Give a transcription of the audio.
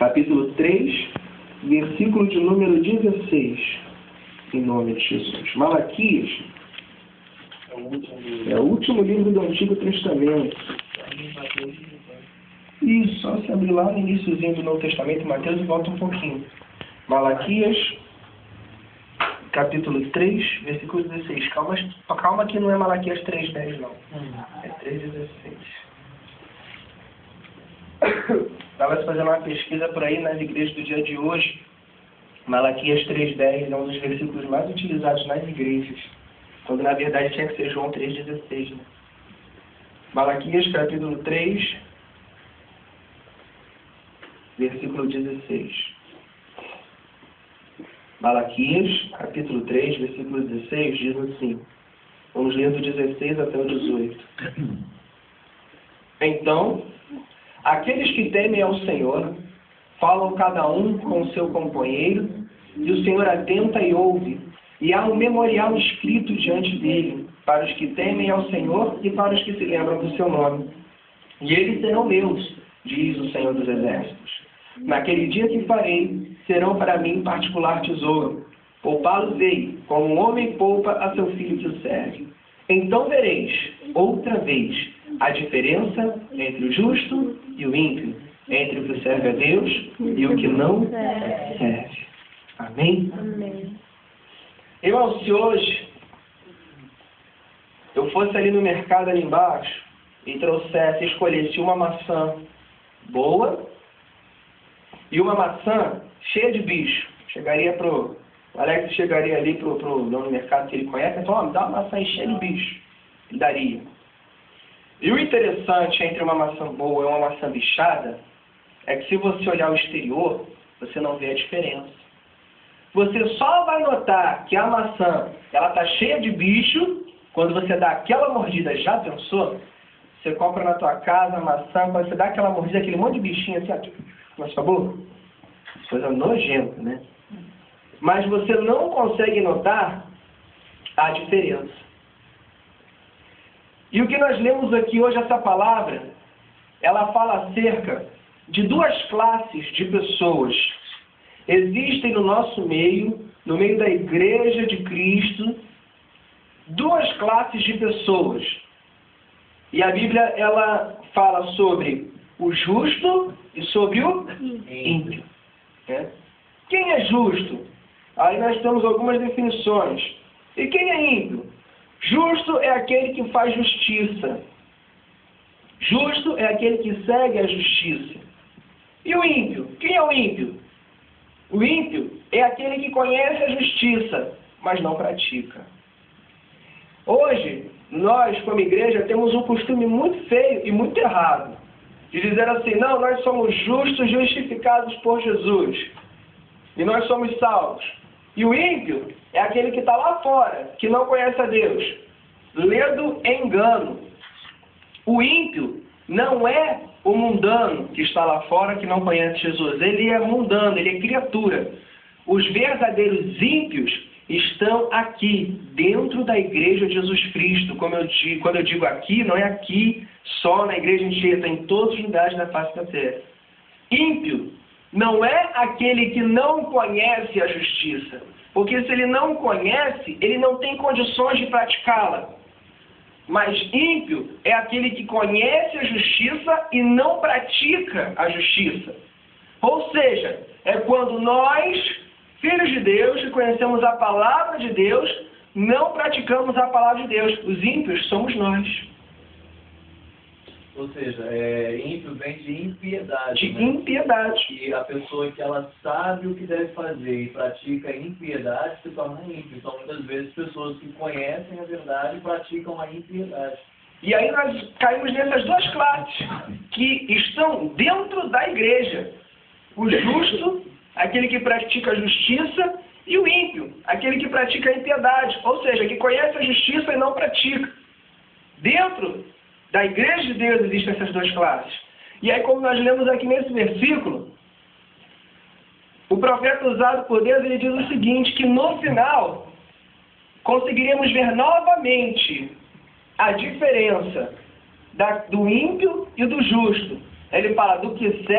capítulo 3, versículo de número 16, em nome de Jesus. Malaquias é o último livro do Antigo Testamento. Isso, só se abrir lá no iníciozinho do Novo Testamento, Mateus, e volta um pouquinho. Malaquias, capítulo 3, versículo 16. Calma que não é Malaquias 3:10, não. É 3:16. Estava fazendo uma pesquisa por aí nas igrejas do dia de hoje. Malaquias 3:10 é um dos versículos mais utilizados nas igrejas, quando na verdade tinha que ser João 3:16. Né? Malaquias capítulo 3, versículo 16. Malaquias capítulo 3, versículo 16 diz assim. Vamos ler do 16 até o 18. Então, aqueles que temem ao Senhor falam cada um com o seu companheiro, e o Senhor atenta e ouve, e há um memorial escrito diante dele, para os que temem ao Senhor e para os que se lembram do seu nome. E eles serão meus, diz o Senhor dos Exércitos. Naquele dia que farei, serão para mim particular tesouro. Poupá-los-ei, como um homem poupa a seu filho que o serve. Então vereis, outra vez, a diferença entre o justo e o ímpio, entre o que serve a Deus e o que não serve. Amém? Amém. Irmão, se hoje eu fosse ali no mercado ali embaixo e trouxesse, escolhesse uma maçã boa e uma maçã cheia de bicho, o Alex chegaria ali pro dono do mercado que ele conhece e falou, me dá uma maçã cheia de bicho. Ele daria. E o interessante entre uma maçã boa e uma maçã bichada é que se você olhar o exterior, você não vê a diferença. Você só vai notar que a maçã está cheia de bicho quando você dá aquela mordida. Já pensou? Você compra na tua casa a maçã, quando você dá aquela mordida, aquele monte de bichinho assim, na sua boca. Coisa nojenta, né? Mas você não consegue notar a diferença. E o que nós lemos aqui hoje, essa palavra, ela fala acerca de duas classes de pessoas. Existem no nosso meio, no meio da igreja de Cristo, duas classes de pessoas. E a Bíblia, ela fala sobre o justo e sobre o ímpio. Quem é justo? Aí nós temos algumas definições. E quem é ímpio? Justo é aquele que faz justiça. Justo é aquele que segue a justiça. E o ímpio? Quem é o ímpio? O ímpio é aquele que conhece a justiça, mas não pratica. Hoje, nós, como igreja, temos um costume muito feio e muito errado, de dizer assim, não, nós somos justos, justificados por Jesus. E nós somos salvos. E o ímpio é aquele que está lá fora, que não conhece a Deus. Ledo engano. O ímpio não é o mundano que está lá fora, que não conhece Jesus. Ele é mundano, ele é criatura. Os verdadeiros ímpios estão aqui, dentro da igreja de Jesus Cristo. Quando eu digo aqui, não é aqui só na igreja inteira, está em todos os lugares da face da terra. Ímpio não é aquele que não conhece a justiça. Porque se ele não conhece, ele não tem condições de praticá-la. Mas ímpio é aquele que conhece a justiça e não pratica a justiça. Ou seja, é quando nós, filhos de Deus, que conhecemos a palavra de Deus, não praticamos a palavra de Deus. Os ímpios somos nós. Ou seja, ímpio vem de impiedade. De impiedade. E a pessoa que ela sabe o que deve fazer e pratica impiedade se torna ímpio. São muitas vezes pessoas que conhecem a verdade e praticam a impiedade. E aí nós caímos nessas duas classes que estão dentro da igreja. O justo, aquele que pratica a justiça, e o ímpio, aquele que pratica a impiedade. Ou seja, que conhece a justiça e não pratica. Dentro da igreja de Deus existem essas duas classes. E aí, como nós lemos aqui nesse versículo, o profeta usado por Deus, ele diz o seguinte, que no final conseguiríamos ver novamente a diferença do ímpio e do justo. Ele fala do que serve